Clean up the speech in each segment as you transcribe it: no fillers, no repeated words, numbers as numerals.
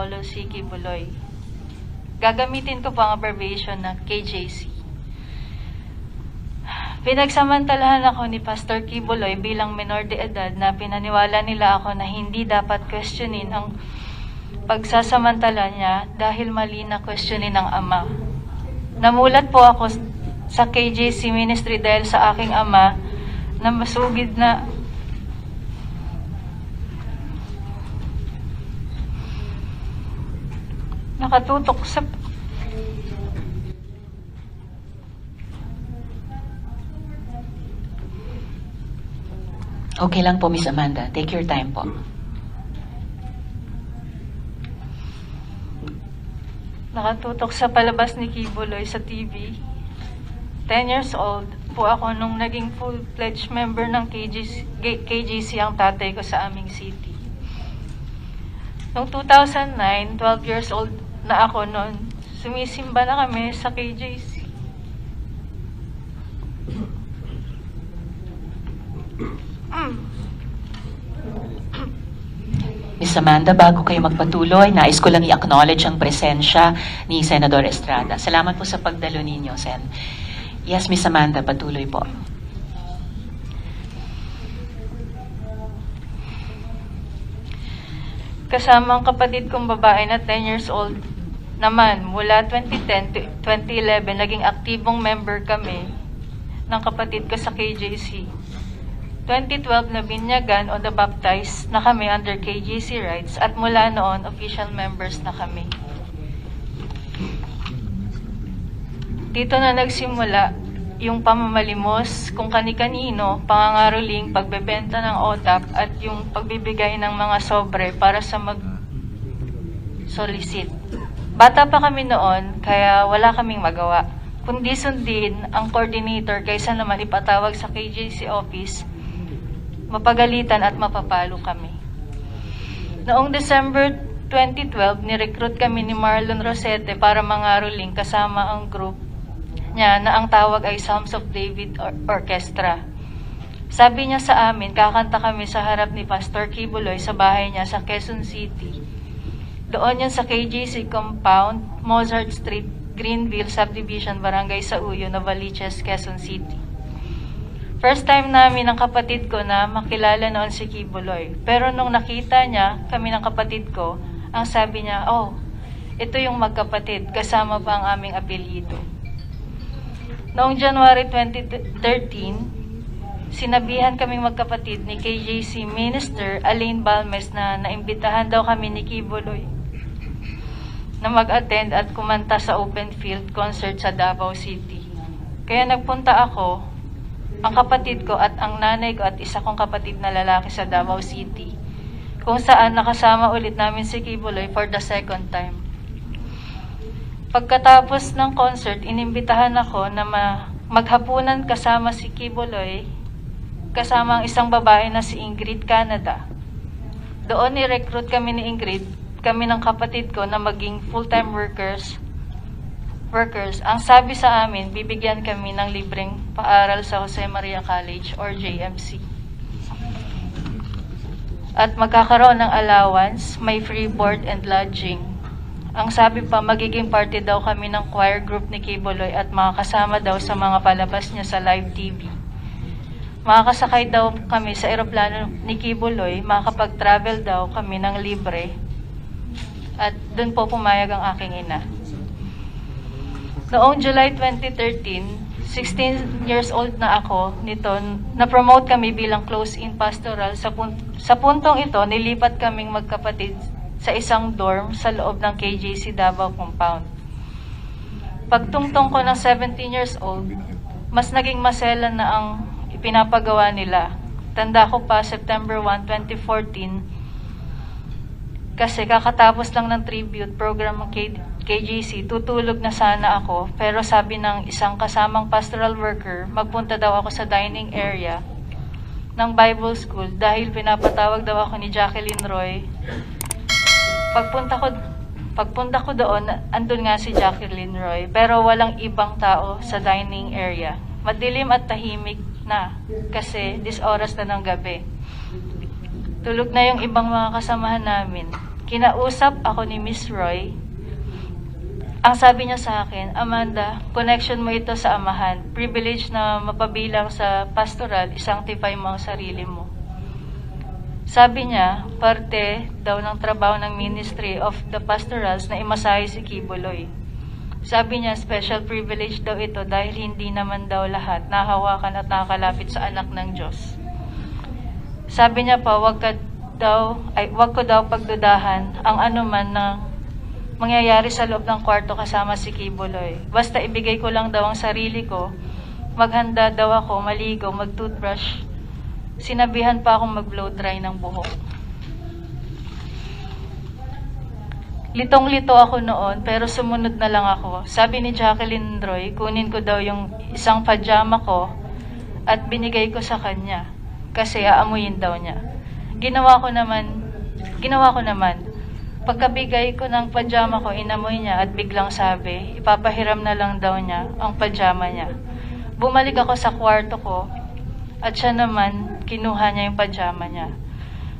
Lolo C. Kibuloy. Gagamitin ko po ang abbreviation na KJC. Pinagsamantalahan ako ni Pastor Kibuloy bilang minor de edad na pinaniwala nila ako na hindi dapat questionin ang pagsasamantala niya dahil mali na questionin ng ama. Namulat po ako sa KJC ministry dahil sa aking ama na masugid na nakatutok sa Okay lang po, Miss Amanda. Take your time po. nakatutok sa palabas ni Kibuloy sa TV. 10 years old po ako nung naging full-fledged member ng KGC ang tatay ko sa aming city. Noong 2009, 12 years old na ako noon, sumisimba na kami sa KJC. Miss Amanda, bago kayo magpatuloy, nais ko lang i-acknowledge ang presensya ni Senador Estrada. Salamat po sa pagdalo ninyo, Sen. Yes, Miss Amanda, patuloy po. Kasama ang kapatid kong babae na 10 years old naman, mula 2010 to 2011, naging aktibong member kami ng kapatid ko sa KJC. 2012 na binyagan o na-baptize na kami under KJC rights at mula noon, official members na kami. Dito na nagsimula yung pamamalimos kung kani-kanino, pangangaroling, pagbebenta ng OTAP at yung pagbibigay ng mga sobre para sa mag-solicit. Bata pa kami noon, kaya wala kaming magawa, kundi sundin ang coordinator kaysa naman ipatawag sa KJC office, mapagalitan at mapapalo kami. Noong December 2012, nirecruit kami ni Marlon Rosete para mangaroling kasama ang group niya na ang tawag ay Psalms of David Orchestra. Sabi niya sa amin, kakanta kami sa harap ni Pastor Kibuloy sa bahay niya sa Quezon City. Doon yun sa KJC Compound, Mozart Street, Greenville Subdivision, Barangay Sauyo, Novaliches, Quezon City. First time namin ng kapatid ko na makilala noon si Kibuloy. Pero nung nakita niya kami ng kapatid ko, ang sabi niya, oh, ito yung magkapatid, kasama pa ang aming apelyido. Noong January 2013, sinabihan kaming magkapatid ni KJC Minister Alain Balmes na naimbitahan daw kami ni Kibuloy na mag-attend at kumanta sa open field concert sa Davao City. Kaya nagpunta ako, ang kapatid ko at ang nanay ko at isa kong kapatid na lalaki sa Davao City, kung saan nakasama ulit namin si Kibuloy for the second time. Pagkatapos ng concert, inimbitahan ako na maghapunan kasama si Kibuloy, kasama ang isang babae na si Ingrid Canada. Doon ni-recruit kami ni Ingrid, kami ng kapatid ko na maging full-time workers. Ang sabi sa amin, bibigyan kami ng libreng paaral sa Jose Maria College or JMC. At magkakaroon ng allowance, may free board and lodging. Ang sabi pa, magiging party daw kami ng choir group ni Kibuloy at makakasama daw sa mga palabas niya sa live TV. Makakasakay daw kami sa eroplano ni Kibuloy, makakapag-travel daw kami ng libre. At doon po pumayag ang aking ina. Noong July 2013, 16 years old na ako nito, na-promote kami bilang close-in pastoral. Sa puntong ito, nilipat kaming magkapatid sa isang dorm sa loob ng KJC Davao Compound. Pagtungtong ko ng 17 years old, mas naging maselan na ang ipinapagawa nila. Tanda ko pa, September 1, 2014, kasi kakatapos lang ng tribute program ng KGC, tutulog na sana ako, pero sabi ng isang kasamang pastoral worker, magpunta daw ako sa dining area ng Bible School dahil pinapatawag daw ako ni Jacqueline Roy. Pagpunta ko doon, andun nga si Jacqueline Roy, pero walang ibang tao sa dining area. Madilim at tahimik na kasi 10 oras na ng gabi. Tulog na yung ibang mga kasamahan namin. Kinausap ako ni Miss Roy. Ang sabi niya sa akin, Amanda, connection mo ito sa amahan. Privilege na mapabilang sa pastoral, isanctify mo ang sarili mo. Sabi niya, parte daw ng trabaho ng Ministry of the Pastorals na imasahe si Kibuloy. Sabi niya, special privilege daw ito dahil hindi naman daw lahat nahawakan at nakakalapit sa anak ng Diyos. Sabi niya pa, wag ko daw pagdudahan ang anuman na mangyayari sa loob ng kwarto kasama si Kibuloy. Basta ibigay ko lang daw ang sarili ko, maghanda daw ako, maligo, mag-toothbrush. Sinabihan pa akong mag-blow dry ng buhok. Litong-lito ako noon, pero sumunod na lang ako. Sabi ni Jacqueline Roy, kunin ko daw yung isang pajama ko at binigay ko sa kanya kasi aamuyin daw niya. Ginawa ko naman. Pagkabigay ko ng pajama ko, inamoy niya at biglang sabi, ipapahiram na lang daw niya ang pajama niya. Bumalik ako sa kwarto ko at siya naman, kinuha niya yung pajama niya.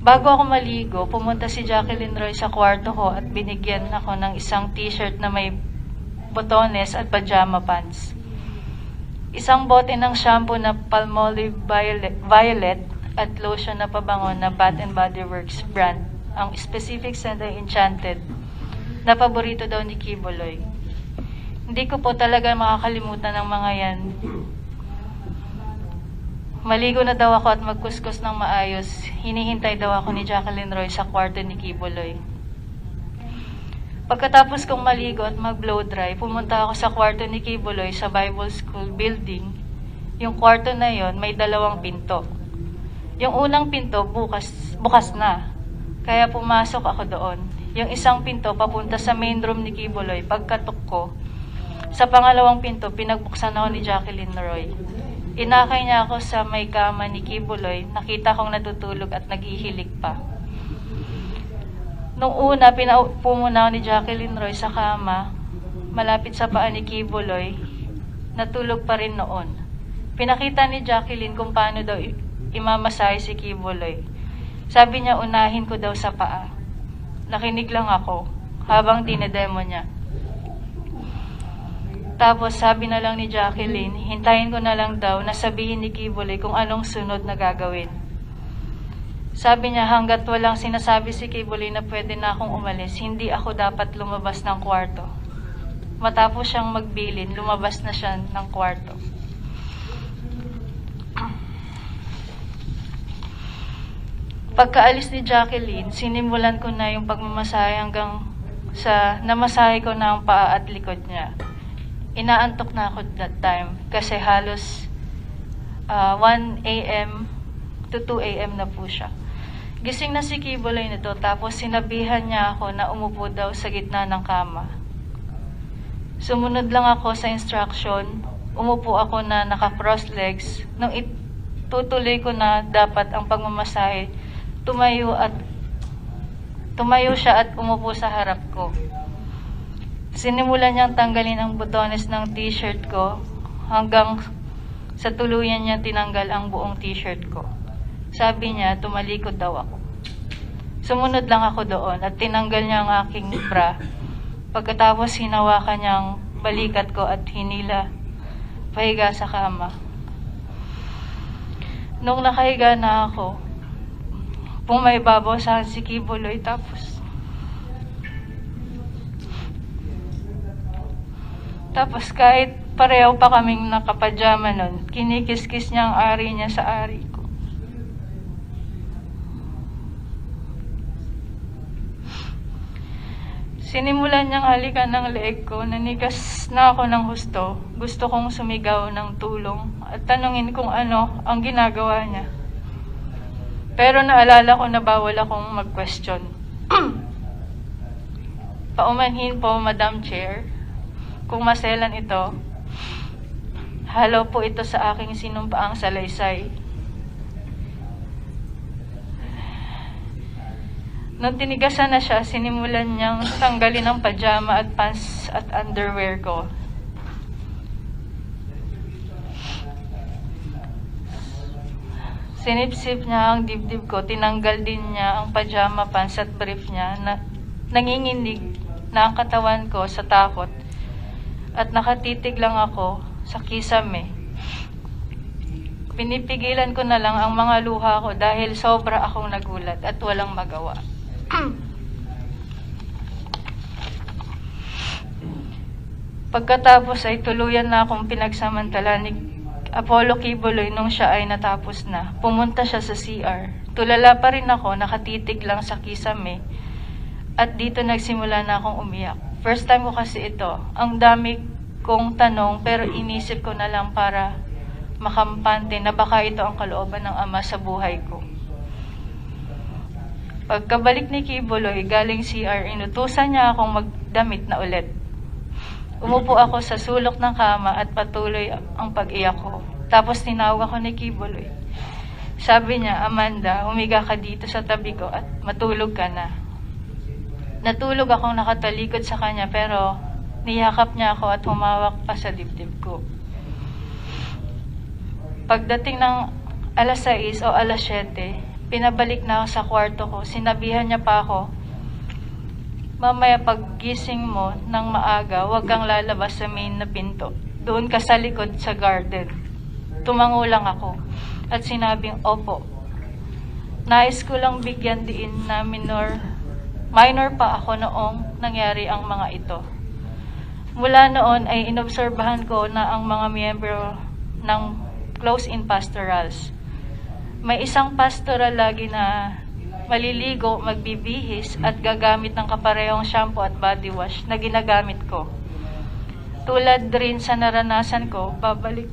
Bago ako maligo, pumunta si Jacqueline Roy sa kwarto ko at binigyan ako ng isang t-shirt na may botones at pajama pants. Isang bote ng shampoo na Palmolive Violet at lotion na pabango na Bath & Body Works brand. Ang specific scent ay Enchanted, na paborito daw ni Kibuloy. Hindi ko po talaga makakalimutan ng mga yan. Maligo na daw ako at magkuskus ng maayos. Hinihintay daw ako ni Jacqueline Roy sa kwarto ni Kibuloy. Pagkatapos kong maligo at mag-blow dry, pumunta ako sa kwarto ni Kibuloy sa Bible School building. Yung kwarto na yon may 2 pinto. Yung unang pinto bukas na. Kaya pumasok ako doon. Yung isang pinto papunta sa main room ni Kibuloy. Pagkatok ko, sa pangalawang pinto, pinagbuksan ako ni Jacqueline Roy. Inakay niya ako sa may kama ni Kibuloy. Nakita kong natutulog at naghihilig pa. Nung una, pinaupo muna ako ni Jacqueline Roy sa kama, malapit sa paa ni Kibuloy. Natulog pa rin noon. Pinakita ni Jacqueline kung paano daw imamasahe si Kibuloy. Sabi niya, unahin ko daw sa paa. Nakinig lang ako habang dinedemo niya. Tapos sabi na lang ni Jacqueline, hintayin ko na lang daw na sabihin ni Kibuloy kung anong sunod na gagawin. Sabi niya, hanggat walang sinasabi si Kibuloy na pwede na akong umalis, hindi ako dapat lumabas ng kwarto. Matapos siyang magbilin, lumabas na siya ng kwarto. Pagkaalis ni Jacqueline, sinimulan ko na yung pagmamasahe hanggang sa namasahe ko na ang paa at likod niya. Inaantok na ako that time kasi halos 1 a.m. to 2 a.m. na po siya. Gising na si Kibuloy nito tapos sinabihan niya ako na umupo daw sa gitna ng kama. Sumunod lang ako sa instruction, umupo ako na naka-cross legs. Nung itutuloy ko na dapat ang pagmamasahe, tumayo siya at umupo sa harap ko. Sinimulan niyang tanggalin ang botones ng t-shirt ko hanggang sa tuluyan niya tinanggal ang buong t-shirt ko. Sabi niya, tumalikod daw ako. Sumunod lang ako doon at tinanggal niya ang aking bra. Pagkatapos hinawakan niyang balikat ko at hinila pahiga sa kama. Nung nakahiga na ako, pumaibabaw sa si Kibuloy Tapos kahit pareho pa kaming nakapajama nun, kinikis-kis niya ang ari niya sa ari ko. Sinimulan niyang halikan ng leeg ko, nanigas na ako ng husto. Gusto kong sumigaw ng tulong at tanungin kung ano ang ginagawa niya. Pero naalala ko na bawal akong mag-question. Paumanhin po, Madam Chair. Kung maselan ito, halo po ito sa aking sinumpaang salaysay. Nung tinigasan na siya, sinimulan niyang tanggalin ang pajama at pants at underwear ko. Sinipsip niya ang dibdib ko, tinanggal din niya ang pajama pants at brief niya na nanginginig na ang katawan ko sa takot at nakatitig lang ako sa kisame. Pinipigilan ko na lang ang mga luha ko dahil sobra akong nagulat at walang magawa. Pagkatapos ay tuluyan na akong pinagsamantala ni Apollo Kibuloy nung siya ay natapos na. Pumunta siya sa CR. Tulala pa rin ako, nakatitig lang sa kisame. At dito nagsimula na akong umiyak. First time ko kasi ito. Ang dami kong tanong pero inisip ko na lang para makampante na baka ito ang kalooban ng Ama sa buhay ko. Pagkabalik ni Kibuloy galing CR, inutusan niya akong magdamit na ulit. Umupo ako sa sulok ng kama at patuloy ang pag-iyak ko. Tapos tinawag ako ni Kibuloy. Sabi niya, Amanda, humiga ka dito sa tabi ko at matulog ka na. Natulog akong nakatalikod sa kanya pero niyakap niya ako at humawak pa sa dibdib ko. Pagdating ng alas 6 o alas 7, pinabalik na ako sa kwarto ko. Sinabihan niya pa ako, mamaya paggising mo ng maaga, huwag kang lalabas sa main na pinto. Doon ka sa likod sa garden. Tumango lang ako at sinabing, opo. Nais ko lang bigyan diin na minor pa ako noong nangyari ang mga ito. Mula noon ay inobserbahan ko na ang mga miyembro ng close-in pastorals. May isang pastoral lagi na maliligo, magbibihis at gagamit ng kaparehong shampoo at body wash na ginagamit ko. Tulad rin sa naranasan ko, babalik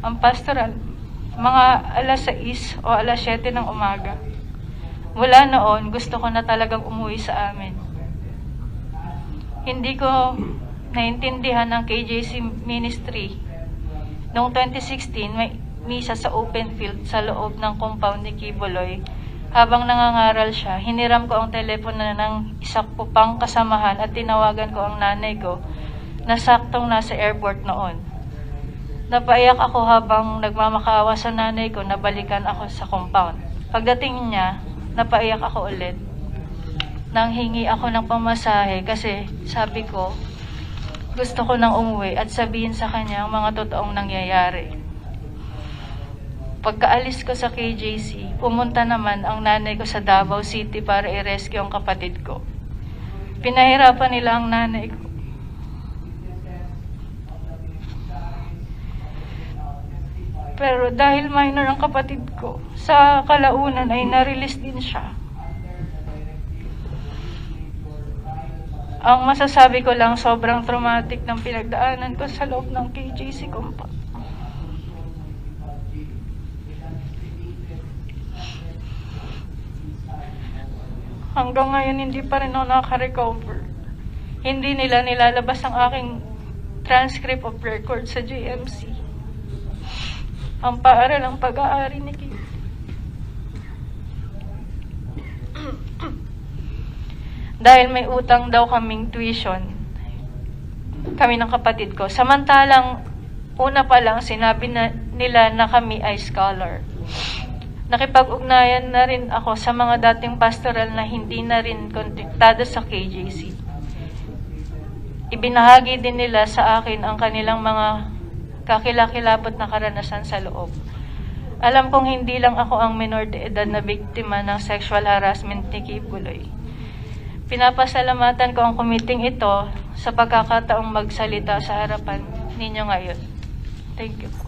ang pastoral mga alas 6 o alas 7 ng umaga. Mula noon, gusto ko na talagang umuwi sa amin. Hindi ko naintindihan ang KJC ministry. Noong 2016, may misa sa open field sa loob ng compound ni Kibuloy. Habang nangangaral siya, hiniram ko ang telepono ng isa ko pang kasamahan at tinawagan ko ang nanay ko na saktong nasa airport noon. Napaiyak ako habang nagmamakaawa sa nanay ko na balikan ako sa compound. Pagdating niya, napaiyak ako ulit. Nang hingi ako ng pamasahe kasi sabi ko, gusto ko nang umuwi at sabihin sa kanya ang mga totoong nangyayari. Pagkaalis ko sa KJC, pumunta naman ang nanay ko sa Davao City para i-rescue ang kapatid ko. Pinahirapan nila ang nanay ko. Pero dahil minor ang kapatid ko, sa kalaunan ay na-release din siya. Ang masasabi ko lang, sobrang traumatic ng pinagdaanan ko sa loob ng KJC compound. Hanggang ngayon, hindi pa rin ako nakaka-recover. Hindi nila nilalabas ang aking transcript of record sa JMC. Ang paaral ang pag-aari ni Kim. Dahil may utang daw kaming tuition, kami ng kapatid ko. Samantalang, una pa lang, sinabi nila na kami ay scholar. Nakipag-ugnayan na rin ako sa mga dating pastoral na hindi na rin kontaktado sa KJC. Ibinahagi din nila sa akin ang kanilang mga kakilakilabot na karanasan sa loob. Alam kong hindi lang ako ang minor de edad na biktima ng sexual harassment ni Kibuloy. Pinapasalamatan ko ang kumiting ito sa pagkakataong magsalita sa harapan ninyo ngayon. Thank you po.